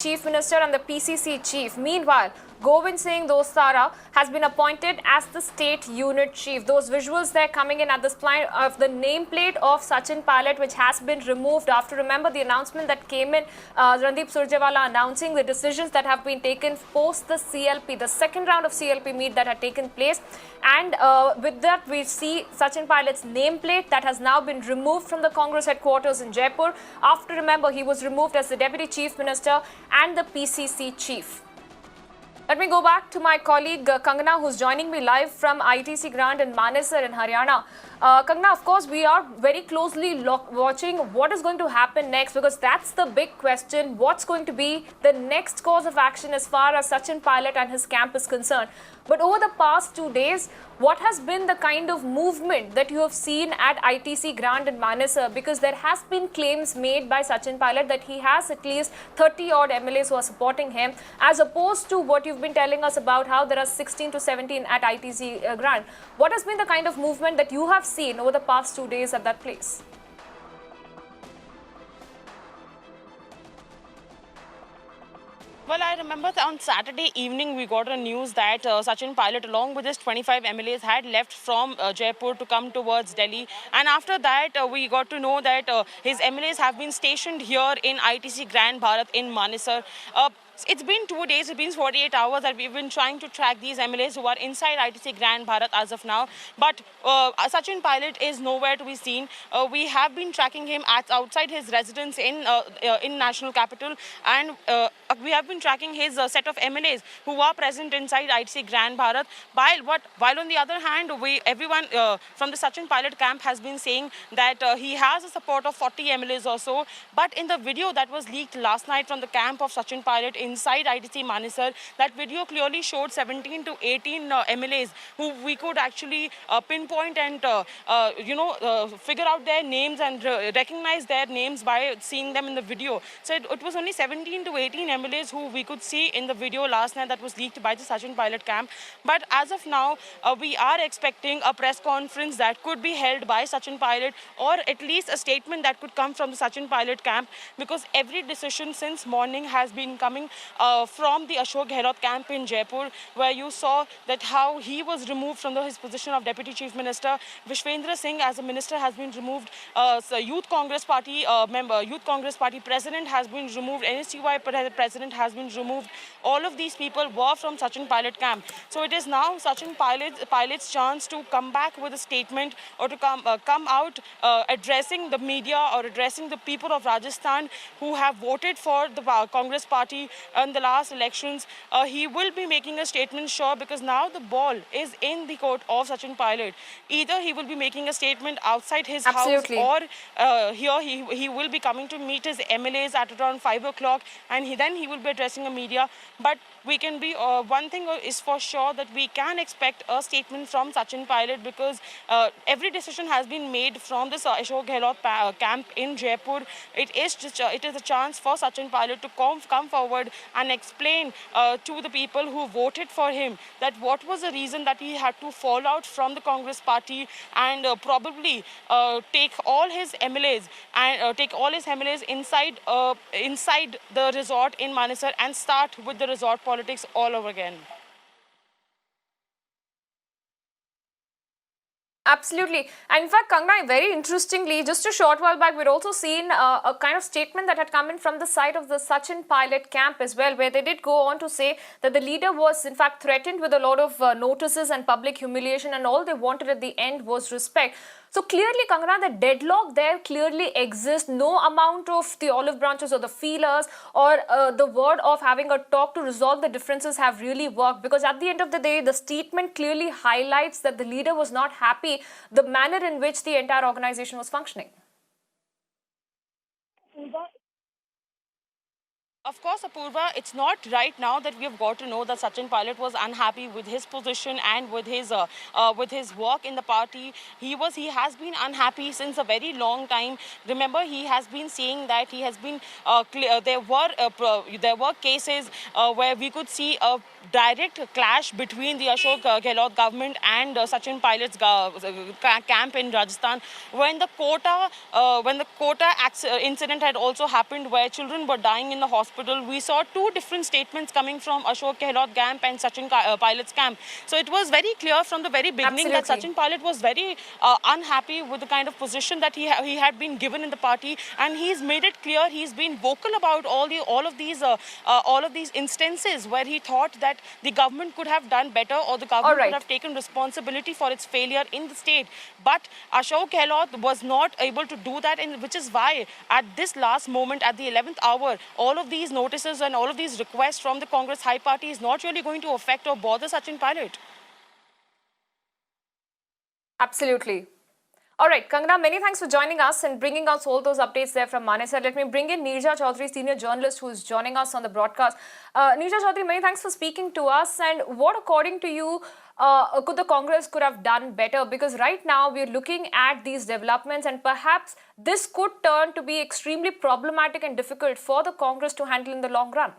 Chief Minister and the PCC Chief. Meanwhile, Govind Singh Dostara has been appointed as the State Unit Chief. Those visuals there coming in at this point of the nameplate of Sachin Pilot, which has been removed after, remember, the announcement that came in, Randeep Surjewala announcing the decisions that have been taken post the CLP, the second round of CLP meet that had taken place. And with that, we see Sachin Pilot's nameplate that has now been removed from the Congress headquarters in Jaipur. After, remember, he was removed as the Deputy Chief Minister and the PCC Chief. Let me go back to my colleague Kangana, who's joining me live from ITC Grant in Manesar in Haryana. Kangana, of course, we are very closely watching what is going to happen next, because that's the big question. What's going to be the next course of action as far as Sachin Pilot and his camp is concerned? But over the past 2 days, what has been the kind of movement that you have seen at ITC Grant in Manesar? Because there has been claims made by Sachin Pilot that he has at least 30 odd MLAs who are supporting him, as opposed to what you've been telling us about how there are 16 to 17 at ITC Grant. What has been the kind of movement that you have seen over the past 2 days at that place? Well, I remember on Saturday evening, we got a news that Sachin Pilot, along with his 25 MLAs, had left from Jaipur to come towards Delhi. And after that, we got to know that his MLAs have been stationed here in ITC Grand Bharat in Manesar. It's been 2 days, it's been 48 hours that we've been trying to track these MLAs who are inside ITC Grand Bharat as of now. But Sachin Pilot is nowhere to be seen. We have been tracking him outside his residence in National Capital, and we have been tracking his set of MLAs who are present inside ITC Grand Bharat. While on the other hand, everyone from the Sachin Pilot camp has been saying that he has a support of 40 MLAs or so. But in the video that was leaked last night from the camp of Sachin Pilot inside ITC Manesar, that video clearly showed 17 to 18 MLAs who we could actually pinpoint and figure out their names and recognize their names by seeing them in the video. So it was only 17 to 18 MLAs who we could see in the video last night that was leaked by the Sachin Pilot camp. But as of now, we are expecting a press conference that could be held by Sachin Pilot, or at least a statement that could come from the Sachin Pilot camp, because every decision since morning has been coming from the Ashok Gehlot camp in Jaipur, where you saw that how he was removed from his position of Deputy Chief Minister. Vishwendra Singh as a minister has been removed. Youth Congress Party member, Youth Congress Party president has been removed. NSUI president has been removed. All of these people were from Sachin Pilot camp. So it is now Sachin Pilot's chance to come back with a statement, or to come out addressing the media or addressing the people of Rajasthan who have voted for the Congress Party in the last elections. He will be making a statement, sure, because now the ball is in the court of Sachin Pilot. Either he will be making a statement outside his house, or here he will be coming to meet his MLAs at around 5 o'clock, and then he will be addressing the media. But we can be, one thing is for sure, that we can expect a statement from Sachin Pilot, because every decision has been made from this Ashok Gehlot camp in Jaipur. It is a chance for Sachin Pilot to come forward and explain to the people who voted for him that what was the reason that he had to fall out from the Congress Party, and probably take all his MLAs inside the resort in Manesar and start with the resort politics all over again. Absolutely. And in fact, Kangana, very interestingly, just a short while back, we'd also seen a kind of statement that had come in from the side of the Sachin Pilot camp as well, where they did go on to say that the leader was in fact threatened with a lot of notices and public humiliation, and all they wanted at the end was respect. So clearly, Kangana, the deadlock there clearly exists. No amount of the olive branches or the feelers or the word of having a talk to resolve the differences have really worked, because at the end of the day, the statement clearly highlights that the leader was not happy the manner in which the entire organization was functioning. Of course, Apurva, it's not right now that we have got to know that Sachin Pilot was unhappy with his position and with his work in the party. He has been unhappy since a very long time. Remember, he has been saying that he has been there were cases where we could see direct clash between the Ashok Gehlot government and Sachin Pilot's camp in Rajasthan, when the quota incident had also happened, where children were dying in the hospital. We saw two different statements coming from Ashok Gehlot camp and Sachin Pilot's camp. So it was very clear from the very beginning that Absolutely. Sachin Pilot was very unhappy with the kind of position that he had been given in the party, and he's made it clear. He's been vocal about all of these instances where he thought that the government could have done better, or the government right. could have taken responsibility for its failure in the state. But Ashok Gehlot was not able to do that, and which is why at this last moment, at the 11th hour, all of these notices and all of these requests from the Congress High Party is not really going to affect or bother Sachin Pilot. Absolutely. All right, Kangana, many thanks for joining us and bringing us all those updates there from Manesar. Let me bring in Neerja Chaudhary, senior journalist who is joining us on the broadcast. Neerja Chaudhary, many thanks for speaking to us. And what, according to you, could the Congress could have done better? Because right now we're looking at these developments, and perhaps this could turn to be extremely problematic and difficult for the Congress to handle in the long run.